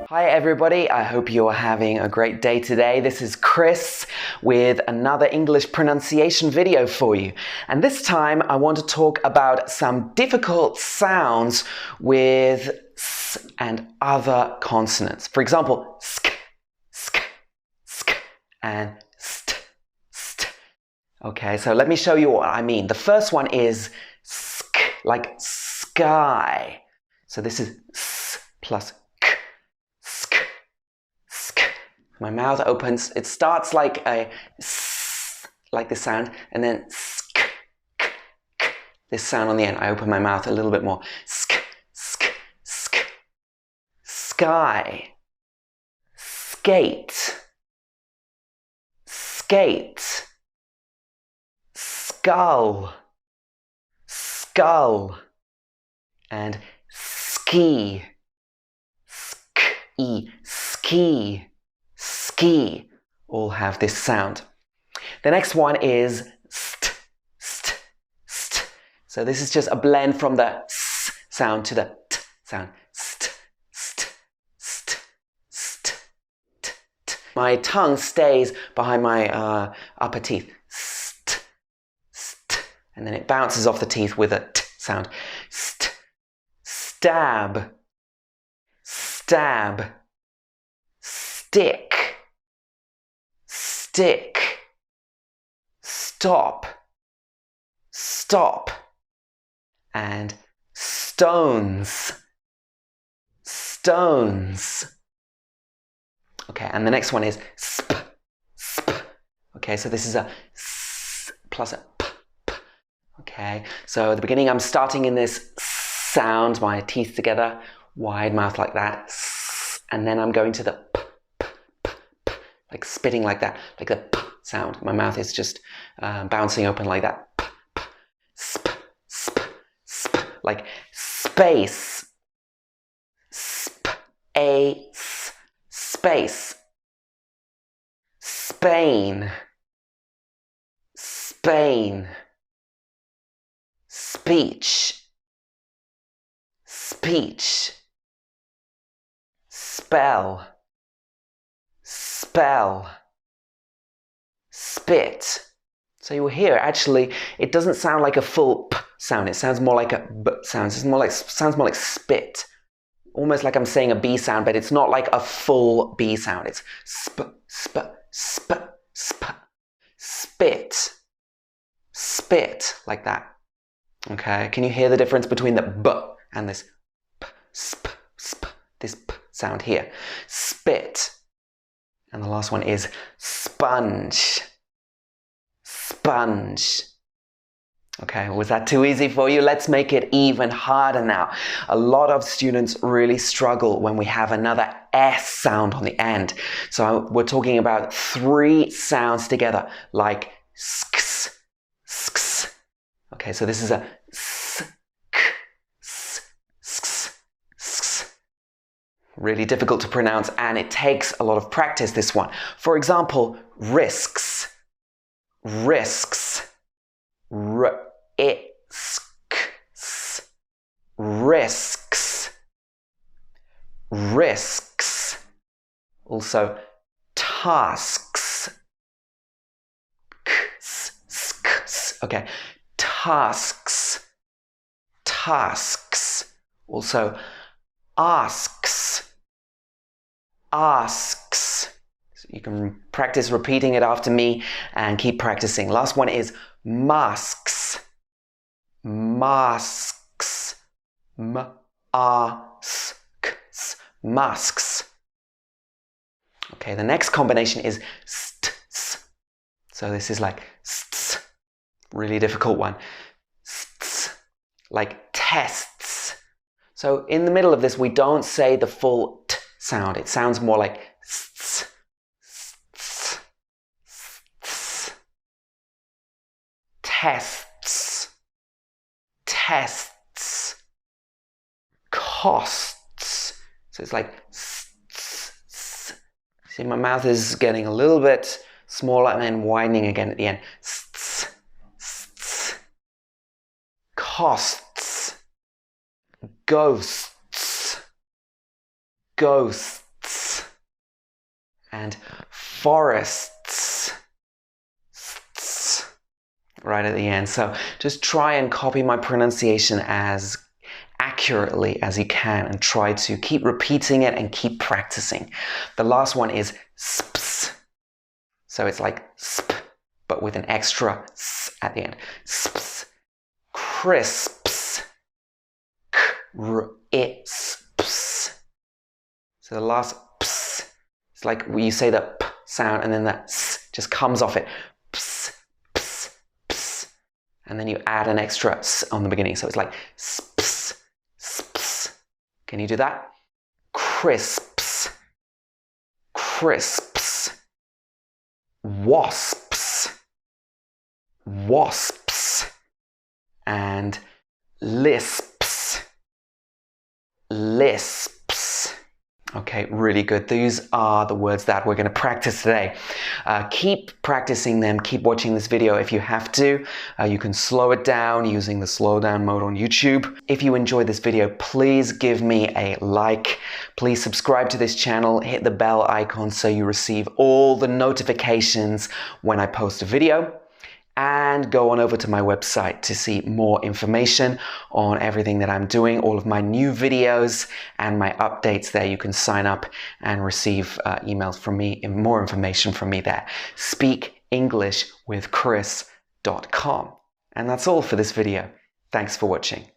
Hi everybody, I hope you're having a great day today. This is Chris with another English pronunciation video for you. And this time I want to talk about some difficult sounds with s and other consonants. For example, sk, sk, sk, and st, st. Okay, so let me show you what I mean. The first one is sk, like sky. So this is s plus k. My mouth opens, it starts like a s, like this sound, and then sk, k, k, this sound on the end. I open my mouth a little bit more. Sk, sk, sk. Sky, skate, skate, skull, skull, and ski, ski, ski. Ski all have this sound. The next one is st, st, st. So this is just a blend from the s sound to the t sound. St, st, st, st, t, t. My tongue stays behind my upper teeth. St, st. And then it bounces off the teeth with a t sound. St, stab, stab, stick, stick, stop, stop, and stones, stones. Okay, and the next one is sp, sp. Okay, so this is a s plus a p, p. Okay, so at the beginning I'm starting in this sound, my teeth together, wide mouth like that, s, and then I'm going to the p, like spitting like that, like the p sound. My mouth is just bouncing open like that. P, p, sp, sp, sp, like space, sp, a, s, space, Spain, Spain, speech, speech, spell, spell, spit. So you will hear actually it doesn't sound like a full p sound, it sounds more like a b sound. It sounds more like spit. Almost like I'm saying a B sound, but it's not like a full B sound. It's sp, sp, sp, sp, spit, spit, like that. Okay, can you hear the difference between the b and this p, sp, sp, this p sound here? Spit. And the last one is sponge, sponge. Okay, was that too easy for you? Let's make it even harder now. A lot of students really struggle when we have another S sound on the end. So we're talking about 3 sounds together, like sks, sks. Okay, so this is a s, k, s, sks, sks. Really difficult to pronounce, and it takes a lot of practice, this one. For example, risks, risks, risks, risks, risks. Also, tasks, okay, tasks, tasks. Also, asks, asks. So you can practice repeating it after me and keep practicing. Last one is masks, masks, m-a-s-k-s, masks. Okay, the next combination is st-s. So this is like st-s, really difficult one. St-s, like tests. So in the middle of this, we don't say the full t sound. It sounds more like st-s, st-s, st-s. Tests, tests, costs. So it's like st-s. See, my mouth is getting a little bit smaller and then widening again at the end. St-s, st-s. Costs, ghosts, ghosts, and forests, right at the end. So just try and copy my pronunciation as accurately as you can and try to keep repeating it and keep practicing. The last one is sps. So it's like sp, but with an extra s at the end. Sps. Crisps. Crisps. So the last ps, it's like you say the p sound and then the s just comes off it. Ps, ps, ps. And then you add an extra s on the beginning. So it's like sps, sps. Can you do that? Crisps. Crisps. Wasps. Wasps. And lisps. Lisps. Okay, really good. These are the words that we're going to practice today. Keep practicing them. Keep watching this video if you have to. You can slow it down using the slow down mode on YouTube. If you enjoyed this video, please give me a like. Please subscribe to this channel. Hit the bell icon so you receive all the notifications when I post a video. And go on over to my website to see more information on everything that I'm doing, all of my new videos and my updates there. You can sign up and receive emails from me and more information from me there. SpeakEnglishWithChris.com. And that's all for this video. Thanks for watching.